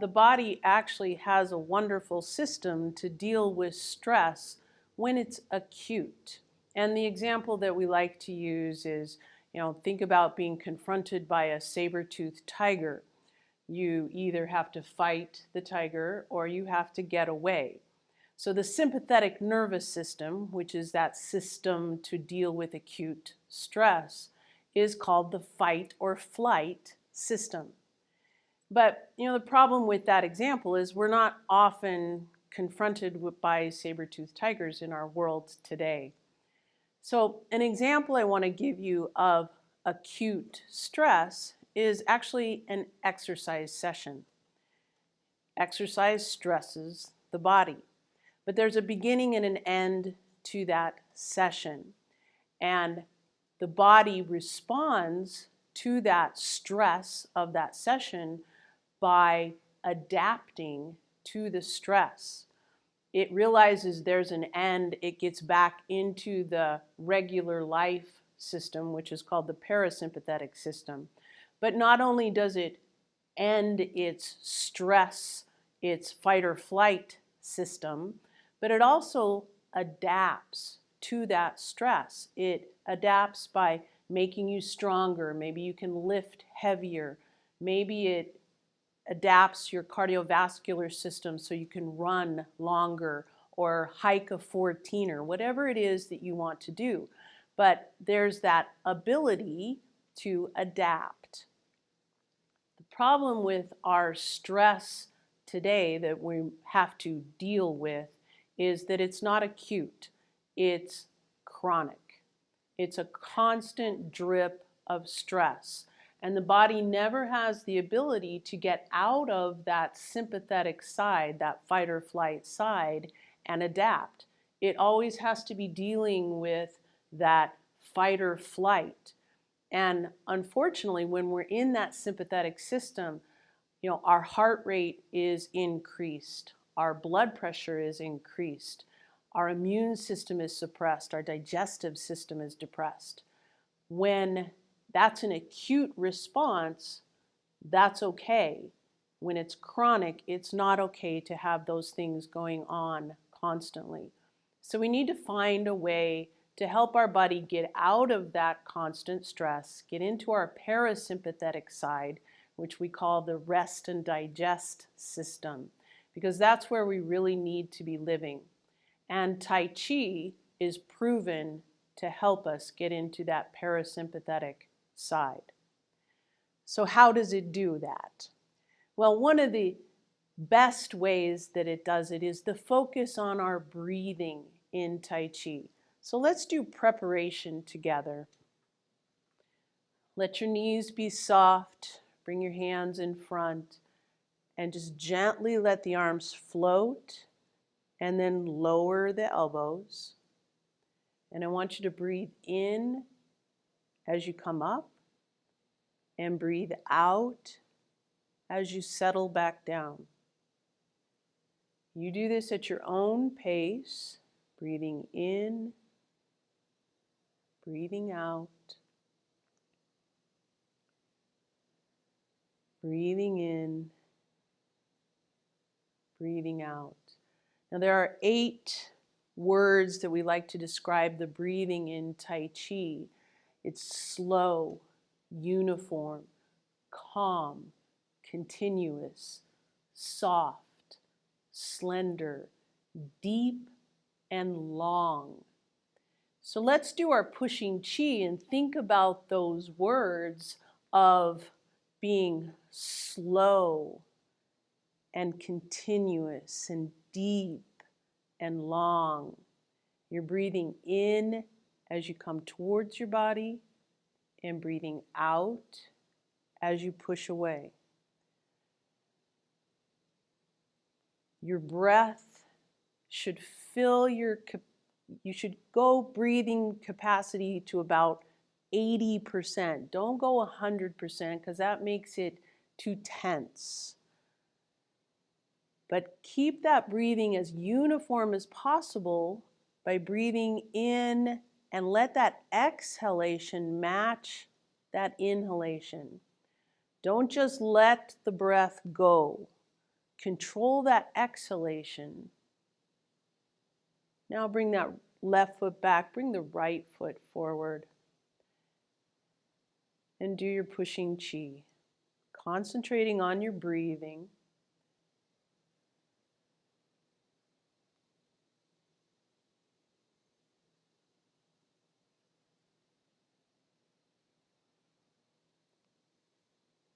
The body actually has a wonderful system to deal with stress when it's acute. And the example that we like to use is, think about being confronted by a saber-toothed tiger. You either have to fight the tiger or you have to get away. So the sympathetic nervous system, which is that system to deal with acute stress, is called the fight or flight system. But the problem with that example is we're not often confronted by saber-toothed tigers in our world today. So an example I want to give you of acute stress is actually an exercise session. Exercise stresses the body, but there's a beginning and an end to that session. And the body responds to that stress of that session by adapting to the stress. It realizes there's an end, it gets back into the regular life system, which is called the parasympathetic system. But not only does it end its stress, its fight or flight system, but it also adapts to that stress. It adapts by making you stronger. Maybe you can lift heavier. Maybe it adapts your cardiovascular system so you can run longer or hike a 14er, whatever it is that you want to do. But there's that ability to adapt. The problem with our stress today that we have to deal with is that it's not acute, it's chronic. It's a constant drip of stress. And the body never has the ability to get out of that sympathetic side, that fight or flight side, and adapt. It always has to be dealing with that fight or flight. And unfortunately, when we're in that sympathetic system, our heart rate is increased, our blood pressure is increased, our immune system is suppressed, our digestive system is depressed. When that's an acute response, that's okay. When it's chronic, it's not okay to have those things going on constantly. So we need to find a way to help our body get out of that constant stress, get into our parasympathetic side, which we call the rest and digest system, because that's where we really need to be living. And Tai Chi is proven to help us get into that parasympathetic side. So how does it do that? Well, one of the best ways that it does it is the focus on our breathing in Tai Chi. So let's do preparation together. Let your knees be soft, bring your hands in front, and just gently let the arms float and then lower the elbows. And I want you to breathe in as you come up and breathe out as you settle back down. You do this at your own pace, breathing in, breathing out, breathing in, breathing out. Now there are 8 words that we like to describe the breathing in Tai Chi. It's slow, uniform, calm, continuous, soft, slender, deep, and long. So let's do our pushing chi and think about those words of being slow and continuous and deep and long. You're breathing in as you come towards your body and breathing out as you push away. Your breath should fill you should go breathing capacity to about 80%. Don't go 100% because that makes it too tense. But keep that breathing as uniform as possible by breathing in and let that exhalation match that inhalation. Don't just let the breath go. Control that exhalation. Now bring that left foot back, bring the right foot forward, and do your pushing chi. Concentrating on your breathing.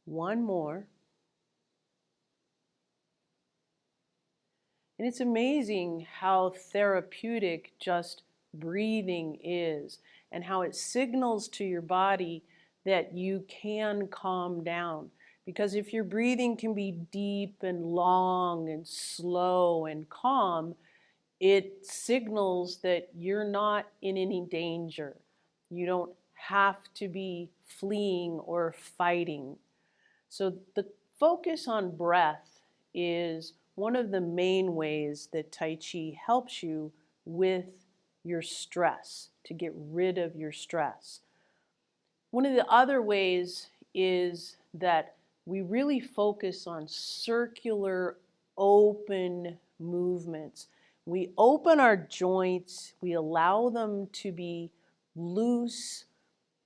One more. And it's amazing how therapeutic just breathing is, and how it signals to your body that you can calm down. Because if your breathing can be deep and long and slow and calm, it signals that you're not in any danger. You don't have to be fleeing or fighting. So the focus on breath is one of the main ways that Tai Chi helps you with your stress, to get rid of your stress. One of the other ways is that we really focus on circular, open movements. We open our joints, we allow them to be loose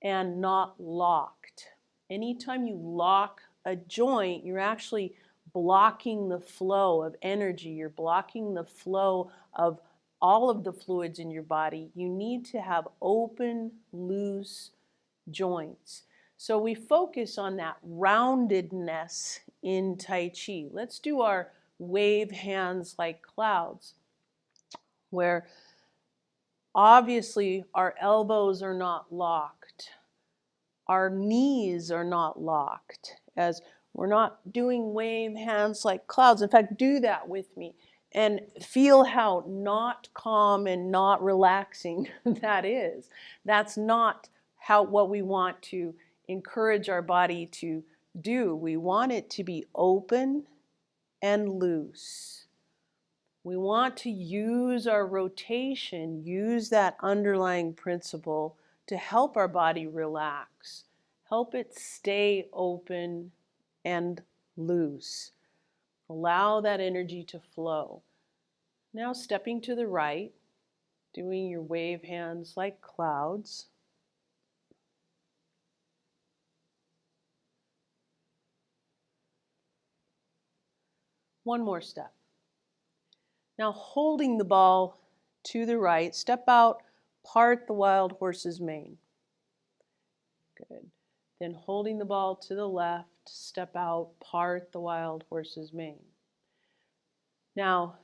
and not locked. Anytime you lock a joint, you're actually blocking the flow of energy. You're blocking the flow of all of the fluids in your body. You need to have open, loose joints. So we focus on that roundedness in Tai Chi. Let's do our wave hands like clouds, where obviously our elbows are not locked. Our knees are not locked, as we're not doing wave hands like clouds. In fact, do that with me and feel how not calm and not relaxing that is. That's not what we want to encourage our body to do. We want it to be open and loose. We want to use our rotation, use that underlying principle to help our body relax, help it stay open and loose. Allow that energy to flow. Now stepping to the right, doing your wave hands like clouds. One more step. Now holding the ball to the right, step out, part the wild horse's mane. Good. Then holding the ball to the left, step out, part the wild horse's mane. Now,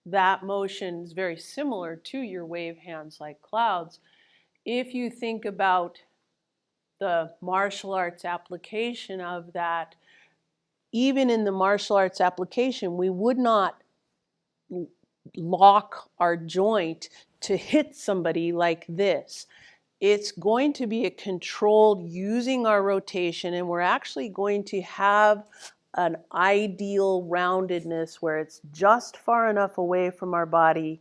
that motion is very similar to your wave hands like clouds. If you think about the martial arts application of that, even in the martial arts application, we would not lock our joint to hit somebody like this. It's going to be a controlled using our rotation, and we're actually going to have an ideal roundedness where it's just far enough away from our body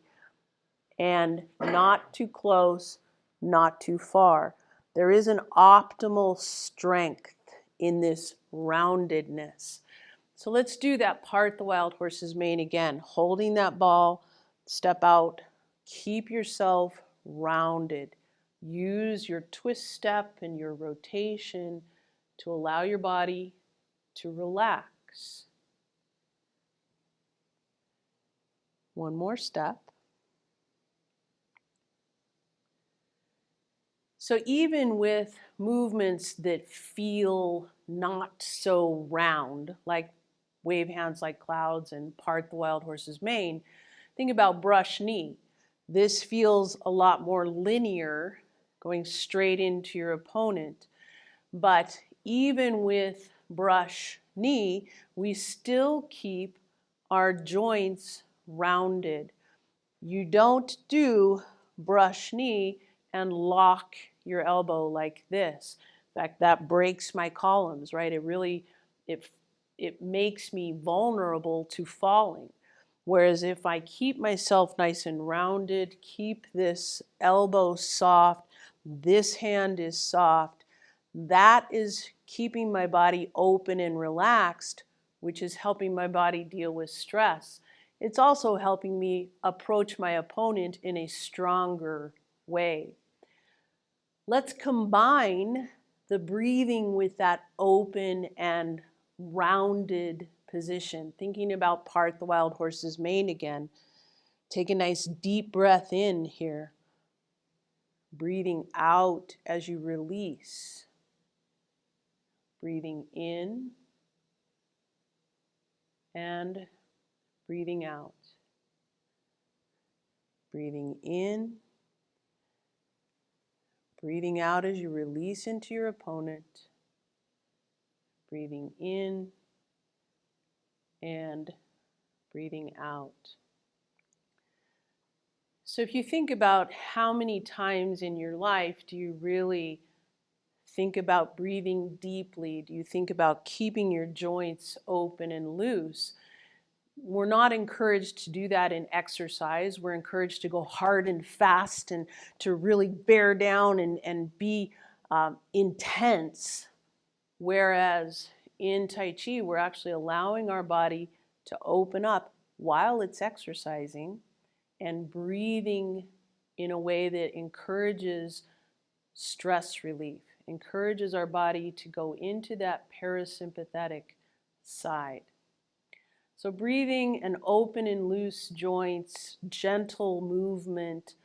and not too close, not too far. There is an optimal strength in this roundedness. So let's do that part the wild horse's mane again. Holding that ball, step out, keep yourself rounded. Use your twist step and your rotation to allow your body to relax. One more step. So even with movements that feel not so round, like wave hands like clouds and part the wild horse's mane, think about brush knee. This feels a lot more linear, going straight into your opponent. But even with brush knee, we still keep our joints rounded. You don't do brush knee and lock your elbow like this. In fact, that breaks my columns, right? It makes me vulnerable to falling. Whereas if I keep myself nice and rounded, keep this elbow soft, this hand is soft, that is keeping my body open and relaxed which is helping my body deal with stress. It's also helping me approach my opponent in a stronger way. Let's combine the breathing with that open and rounded position. Thinking about part the wild horse's mane again. Take a nice deep breath in here. Breathing out as you release. Breathing in and breathing out. Breathing in, breathing out as you release into your opponent. Breathing in and breathing out. So if you think about how many times in your life do you really think about breathing deeply? Do you think about keeping your joints open and loose? We're not encouraged to do that in exercise. We're encouraged to go hard and fast and to really bear down and be intense. Whereas in Tai Chi, we're actually allowing our body to open up while it's exercising and breathing in a way that encourages stress relief, encourages our body to go into that parasympathetic side. So breathing and open and loose joints, gentle movement.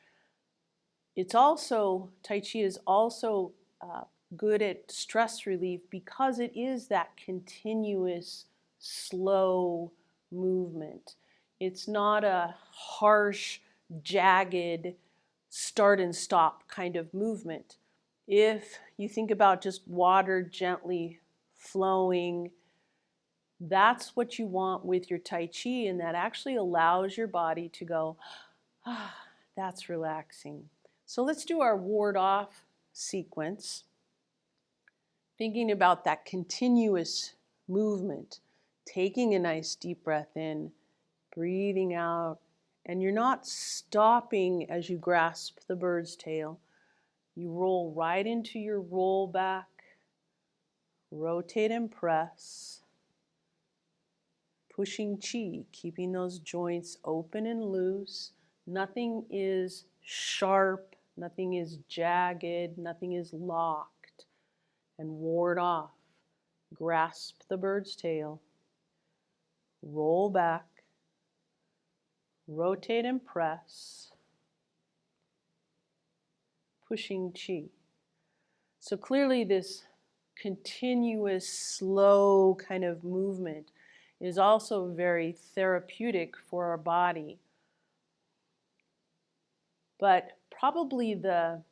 It's also, Tai Chi is also good at stress relief because it is that continuous, slow movement. It's not a harsh, jagged, start and stop kind of movement. If you think about just water gently flowing, that's what you want with your Tai Chi, and that actually allows your body to go, ah, that's relaxing. So let's do our ward off sequence. Thinking about that continuous movement, taking a nice deep breath in, breathing out, and you're not stopping as you grasp the bird's tail. You roll right into your roll back, rotate and press, pushing chi, keeping those joints open and loose. Nothing is sharp, nothing is jagged, nothing is locked. And ward off. Grasp the bird's tail, roll back, rotate and press, pushing chi. So clearly this continuous, slow kind of movement is also very therapeutic for our body. But probably the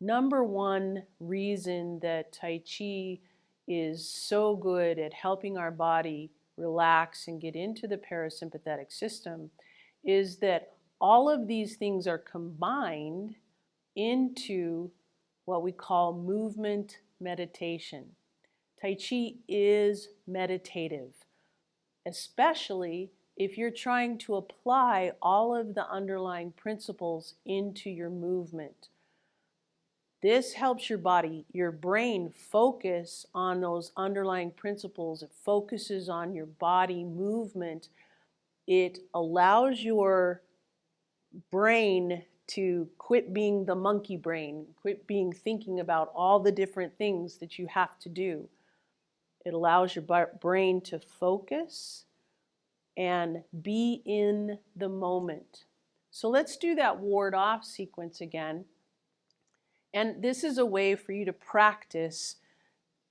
number one reason that Tai Chi is so good at helping our body relax and get into the parasympathetic system is that all of these things are combined into what we call movement meditation. Tai Chi is meditative, especially if you're trying to apply all of the underlying principles into your movement. This helps your body, your brain focus on those underlying principles. It focuses on your body movement. It allows your brain to quit being the monkey brain, quit being thinking about all the different things that you have to do. It allows your brain to focus and be in the moment. So let's do that ward off sequence again. And this is a way for you to practice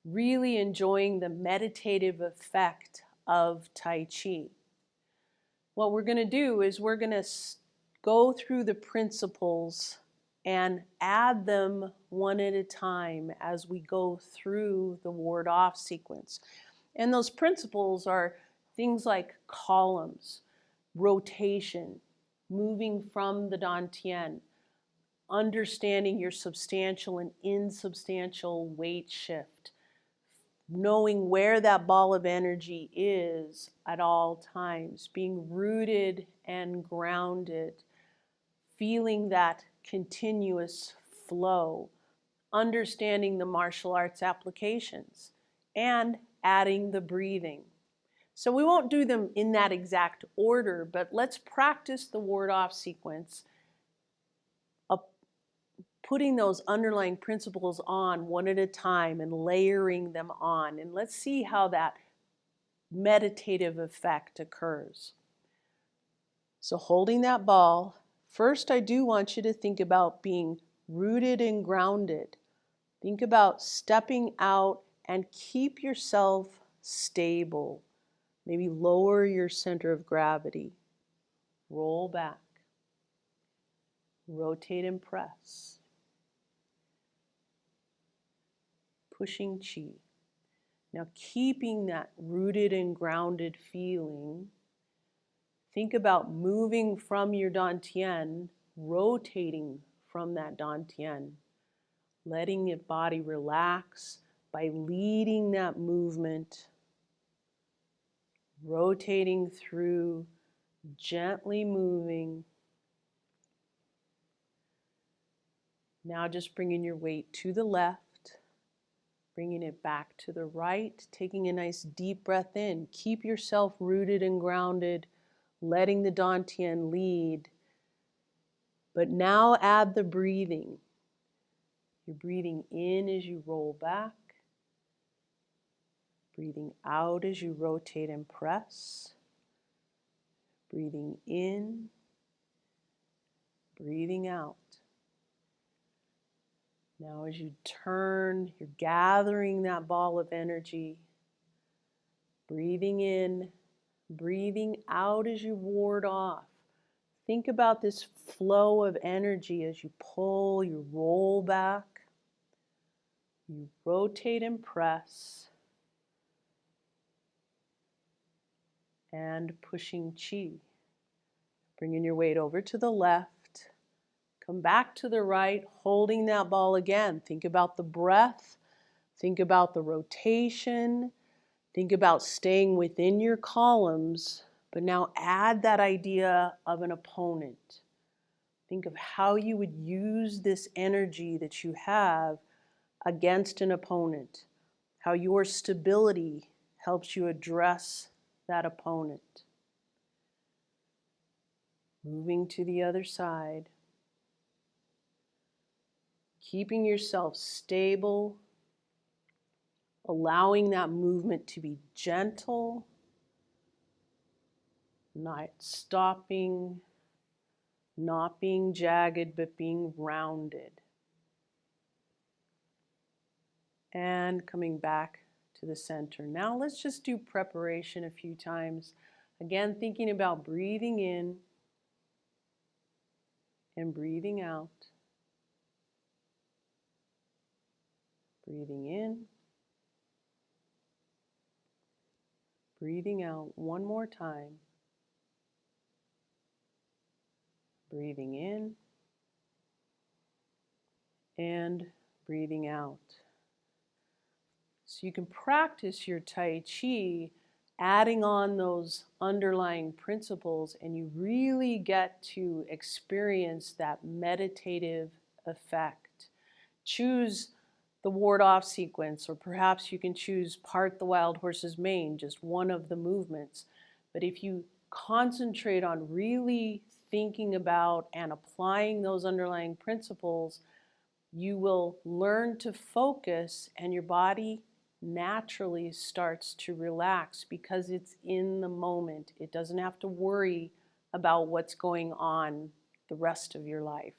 really enjoying the meditative effect of Tai Chi. What we're going to do is we're going to go through the principles and add them one at a time as we go through the ward off sequence. And those principles are things like columns, rotation, moving from the dantian, understanding your substantial and insubstantial weight shift, knowing where that ball of energy is at all times, being rooted and grounded, feeling that continuous flow, understanding the martial arts applications, and adding the breathing. So we won't do them in that exact order, but let's practice the ward-off sequence of putting those underlying principles on one at a time and layering them on. And let's see how that meditative effect occurs. So holding that ball, first I do want you to think about being rooted and grounded. Think about stepping out and keep yourself stable. Maybe lower your center of gravity. Roll back. Rotate and press. Pushing chi. Now keeping that rooted and grounded feeling, think about moving from your dantian, rotating from that dantian, letting your body relax by leading that movement, rotating through, gently moving. Now just bringing your weight to the left, bringing it back to the right, taking a nice deep breath in. Keep yourself rooted and grounded, letting the dantian lead. But now add the breathing. You're breathing in as you roll back, breathing out as you rotate and press, breathing in, breathing out. Now as you turn, you're gathering that ball of energy, breathing in, breathing out as you ward off. Think about this flow of energy as you pull, you roll back, you rotate and press, and pushing chi. Bringing your weight over to the left, come back to the right, holding that ball again. Think about the breath, think about the rotation, think about staying within your columns, but now add that idea of an opponent. Think of how you would use this energy that you have against an opponent, how your stability helps you address that opponent. Moving to the other side, keeping yourself stable, allowing that movement to be gentle, not stopping, not being jagged, but being rounded. And coming back to the center. Now let's just do preparation a few times. Again, thinking about breathing in and breathing out. Breathing in, breathing out one more time. Breathing in and breathing out. So you can practice your Tai Chi adding on those underlying principles, and you really get to experience that meditative effect. Choose the ward-off sequence, or perhaps you can choose part the wild horse's mane, just one of the movements. But if you concentrate on really thinking about and applying those underlying principles, you will learn to focus, and your body naturally starts to relax because it's in the moment. It doesn't have to worry about what's going on the rest of your life.